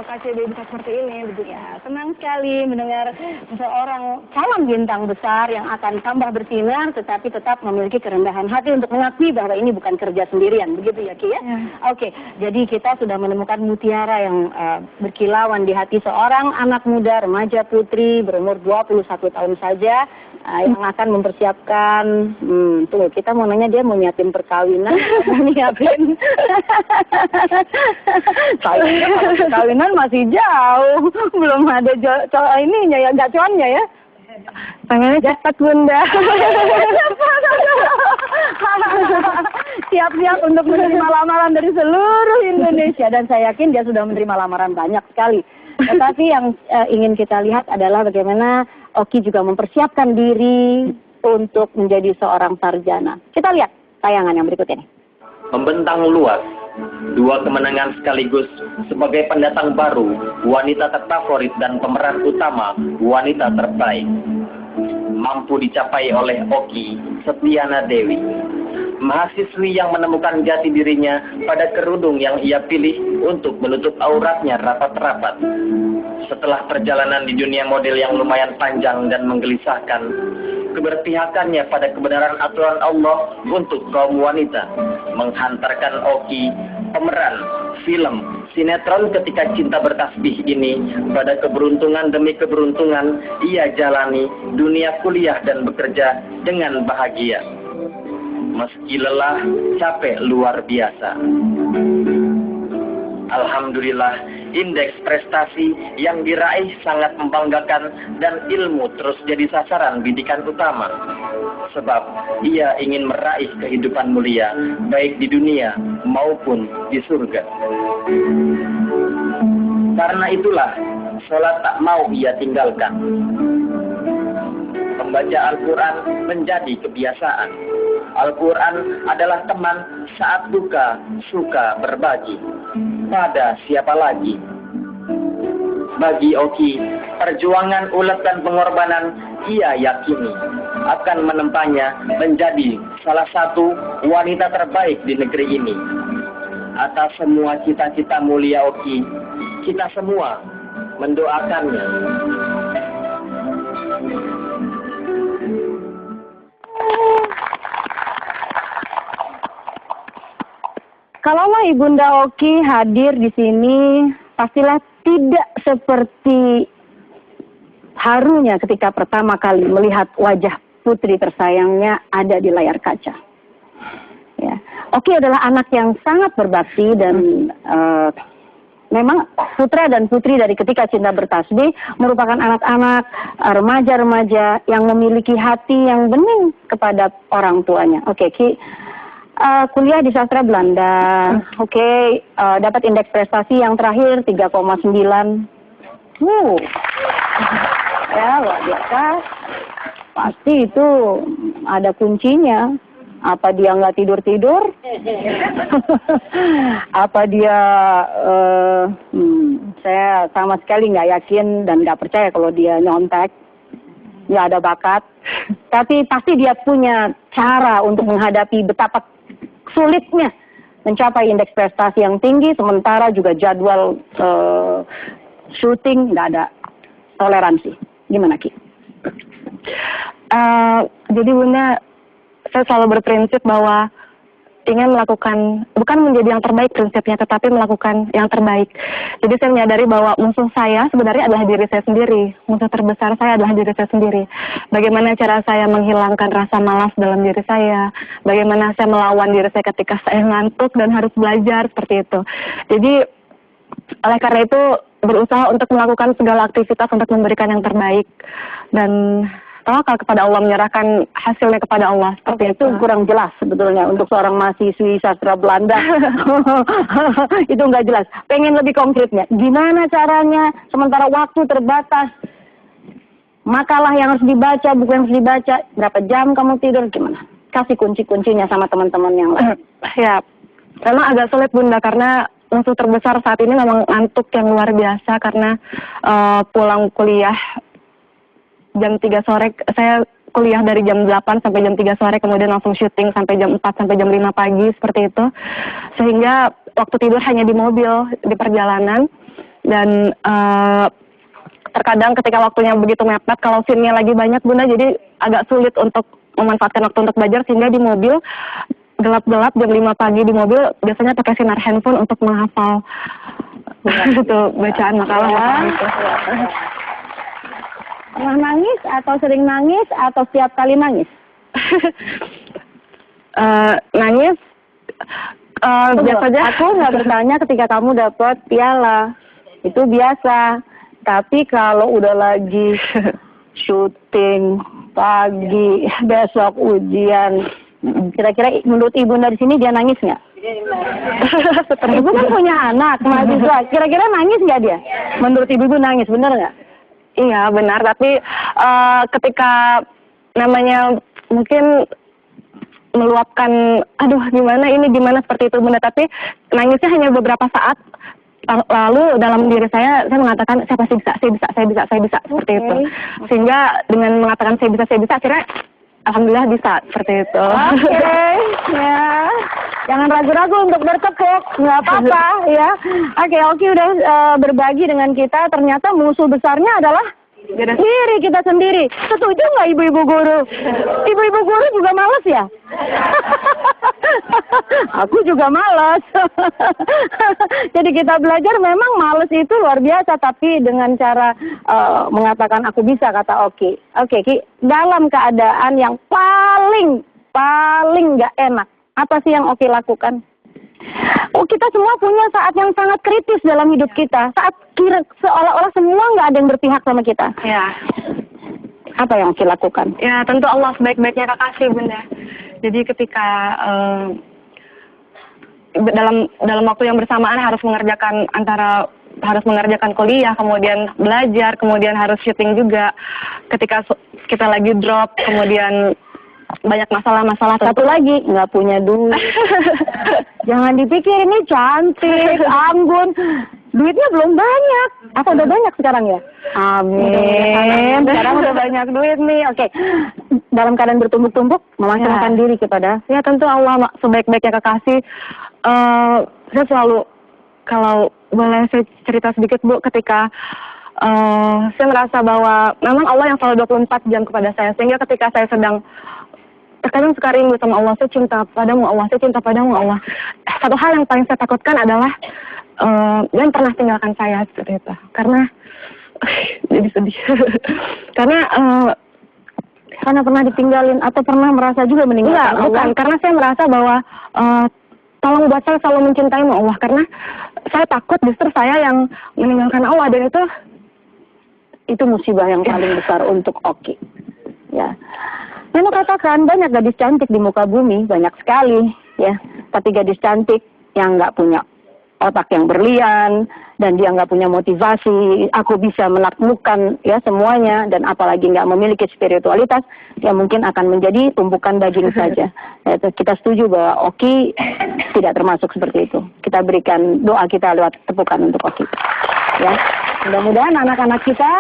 KCB bisa seperti ini, begitu ya. Senang sekali mendengar seorang calon bintang besar yang akan tambah bersinar, tetapi tetap memiliki kerendahan hati untuk mengakui bahwa ini bukan kerja sendirian, begitu ya Ki ya? Oke, jadi kita sudah menemukan mutiara yang berkilauan di hati seorang anak muda, remaja putri berumur 21 tahun saja, yang akan mempersiapkan, tunggu, kita mau nanya dia mau nyiapin perkawinan, mau nyiapin perkawinan masih jauh, belum ada ininya ya, gacuannya ya. Pengennya cepat Bunda. Siap-siap untuk menerima lamaran dari seluruh Indonesia, dan saya yakin dia sudah menerima lamaran banyak sekali. Tetapi yang ingin kita lihat adalah bagaimana Oki juga mempersiapkan diri untuk menjadi seorang sarjana. Kita lihat tayangan yang berikut ini. Membentang luas, dua kemenangan sekaligus sebagai pendatang baru, wanita terfavorit dan pemeran utama, wanita terbaik. Mampu dicapai oleh Oki Setiana Dewi, mahasiswi yang menemukan jati dirinya pada kerudung yang ia pilih untuk menutup auratnya rapat-rapat. Setelah perjalanan di dunia model yang lumayan panjang dan menggelisahkan, keberpihakannya pada kebenaran aturan Allah untuk kaum wanita menghantarkan Oki, pemeran film sinetron Ketika Cinta Bertasbih ini, pada keberuntungan demi keberuntungan ia jalani dunia kuliah dan bekerja dengan bahagia. Meski lelah, capek luar biasa. Alhamdulillah, indeks prestasi yang diraih sangat membanggakan dan ilmu terus jadi sasaran bidikan utama. Sebab ia ingin meraih kehidupan mulia, baik di dunia maupun di surga. Karena itulah, sholat tak mau ia tinggalkan. Membaca Al-Quran menjadi kebiasaan. Al-Quran adalah teman saat duka, suka berbagi. Pada siapa lagi? Bagi Oki, perjuangan ulet dan pengorbanan ia yakini akan menempanya menjadi salah satu wanita terbaik di negeri ini. Atas semua cita-cita mulia Oki, kita semua mendoakannya. Kalaulah Ibunda Oki hadir di sini, pastilah tidak seperti harunya ketika pertama kali melihat wajah putri tersayangnya ada di layar kaca. Ya. Oki adalah anak yang sangat berbakti dan memang putra dan putri dari Ketika Cinta Bertasbih merupakan anak-anak, remaja-remaja yang memiliki hati yang bening kepada orang tuanya. Oke, Ki. Kuliah di sastra Belanda, dapat indeks prestasi yang terakhir 3,9. Ya, luar biasa. Pasti itu ada kuncinya. Apa dia nggak tidur-tidur? Apa dia, saya sama sekali nggak yakin dan nggak percaya kalau dia nyontek. Nggak ada bakat. Tapi pasti dia punya cara untuk menghadapi betapa sulitnya mencapai indeks prestasi yang tinggi, sementara juga jadwal syuting nggak ada toleransi. Gimana Ki? Jadi Bunda, saya selalu berprinsip bahwa ingin melakukan, bukan menjadi yang terbaik prinsipnya, tetapi melakukan yang terbaik. Jadi saya menyadari bahwa musuh saya sebenarnya adalah diri saya sendiri. Musuh terbesar saya adalah diri saya sendiri. Bagaimana cara saya menghilangkan rasa malas dalam diri saya, bagaimana saya melawan diri saya ketika saya ngantuk dan harus belajar, seperti itu. Jadi oleh karena itu berusaha untuk melakukan segala aktivitas untuk memberikan yang terbaik. Dan tawakal kepada Allah, menyerahkan hasilnya kepada Allah. Seperti itu kurang jelas sebetulnya untuk seorang mahasiswi sastra Belanda. Itu nggak jelas. Pengen lebih konkretnya. Gimana caranya sementara waktu terbatas? Makalah yang harus dibaca, buku yang harus dibaca, berapa jam kamu tidur, gimana? Kasih kunci-kuncinya sama teman-teman yang lain. Ya, memang agak sulit Bunda, karena musuh terbesar saat ini memang ngantuk yang luar biasa, karena pulang kuliah jam 3 sore, saya kuliah dari jam 8 sampai jam 3 sore, kemudian langsung syuting sampai jam 4 sampai jam 5 pagi, seperti itu. Sehingga waktu tidur hanya di mobil, di perjalanan. dan terkadang ketika waktunya begitu mepet, kalau scene-nya lagi banyak Bunda, jadi agak sulit untuk memanfaatkan waktu untuk belajar, sehingga di mobil gelap-gelap jam 5 pagi di mobil biasanya pakai sinar handphone untuk menghafal itu bacaan makalah itu. Pernah nangis atau sering nangis atau setiap kali nangis? Nangis biasa aja. Aku nggak bertanya ketika kamu dapat piala, itu biasa. Tapi kalau udah lagi syuting pagi, besok ujian, kira-kira menurut Ibu dari sini dia nangis nggak? Ibu kan punya anak mahasiswa, kira-kira nangis nggak dia? Menurut Ibu nangis, bener nggak? Iya benar, tapi ketika namanya mungkin meluapkan, aduh gimana seperti itu Bunda, tapi nangisnya hanya beberapa saat, lalu dalam diri saya mengatakan saya pasti bisa, saya bisa seperti itu. Sehingga dengan mengatakan saya bisa, akhirnya alhamdulillah bisa seperti itu. Oke, ya. Jangan ragu-ragu untuk bertepuk, nggak apa-apa ya. Oke, udah berbagi dengan kita, ternyata musuh besarnya adalah diri kita sendiri. Setuju nggak ibu-ibu guru? Ibu-ibu guru juga males ya? Aku juga males. Jadi kita belajar memang males itu luar biasa, tapi dengan cara mengatakan aku bisa, kata Oki. Oke, Ki, dalam keadaan yang paling nggak enak, apa sih yang Oki lakukan? Kita semua punya saat yang sangat kritis dalam hidup kita. Saat seolah-olah semua nggak ada yang berpihak sama kita. Ya. Apa yang Oki lakukan? Ya tentu Allah sebaik-baiknya kekasih Bunda. Jadi ketika dalam waktu yang bersamaan harus mengerjakan kuliah, kemudian belajar, kemudian harus syuting juga. Ketika kita lagi drop, kemudian banyak masalah-masalah. Satu lagi, nggak punya duit. Jangan dipikir ini cantik, anggun. Duitnya belum banyak. Apa udah banyak sekarang ya? Amin. Sekarang udah banyak duit nih. Oke. Dalam keadaan bertumbuk-tumbuk, memasrahkan diri kepada. Ya tentu Allah sebaik-baiknya kekasih. Saya selalu, kalau boleh saya cerita sedikit Bu, ketika saya merasa bahwa memang Allah yang selalu 24 jam kepada saya. Sehingga ketika saya sedang terkadang suka rindu sama Allah, saya cinta padamu Allah. Satu hal yang paling saya takutkan adalah jangan pernah tinggalkan saya seperti itu. Karena jadi sedih. Karena pernah ditinggalin atau pernah merasa juga meninggalkan Allah? Bukan. Karena saya merasa bahwa tolong buat saya selalu mencintaimu Allah. Karena saya takut justru saya yang meninggalkan Allah, dan itu musibah yang paling besar untuk Oki. Ya. Memang katakan banyak gadis cantik di muka bumi, banyak sekali ya. Tapi gadis cantik yang nggak punya otak yang berlian dan dia nggak punya motivasi, aku bisa menaklukkan ya semuanya, dan apalagi nggak memiliki spiritualitas, ya mungkin akan menjadi tumpukan daging saja. Ya, kita setuju bahwa Oki tidak termasuk seperti itu. Kita berikan doa kita lewat tepukan untuk Oki. Ya, mudah-mudahan anak-anak kita,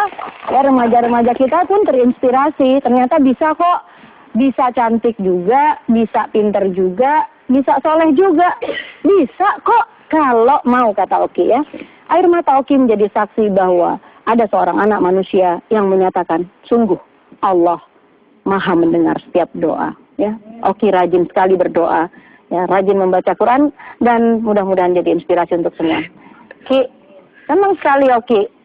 ya remaja-remaja kita pun terinspirasi. Ternyata bisa kok, bisa cantik juga, bisa pinter juga, bisa soleh juga, bisa kok kalau mau, kata Oki ya. Air mata Oki menjadi saksi bahwa ada seorang anak manusia yang menyatakan, sungguh Allah maha mendengar setiap doa. Ya, Oki rajin sekali berdoa, ya rajin membaca Quran, dan mudah-mudahan jadi inspirasi untuk semua. Ki, senang sekali Oki.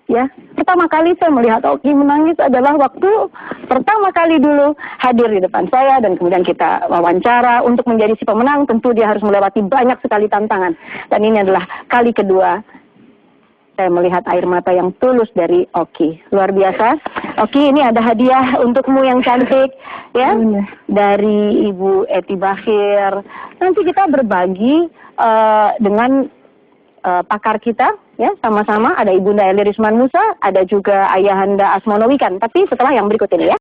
Ya, pertama kali saya melihat Oki menangis adalah waktu pertama kali dulu hadir di depan saya, dan kemudian kita wawancara. Untuk menjadi si pemenang tentu dia harus melewati banyak sekali tantangan, dan ini adalah kali kedua saya melihat air mata yang tulus dari Oki. Luar biasa. Oki, ini ada hadiah untukmu yang cantik ya, dari Ibu Eti Bakhir. Nanti kita berbagi dengan pakar kita ya, sama-sama. Ada Ibunda Eli Risman Musa, ada juga Ayahanda Asmono Wikan, tapi setelah yang berikut ini ya.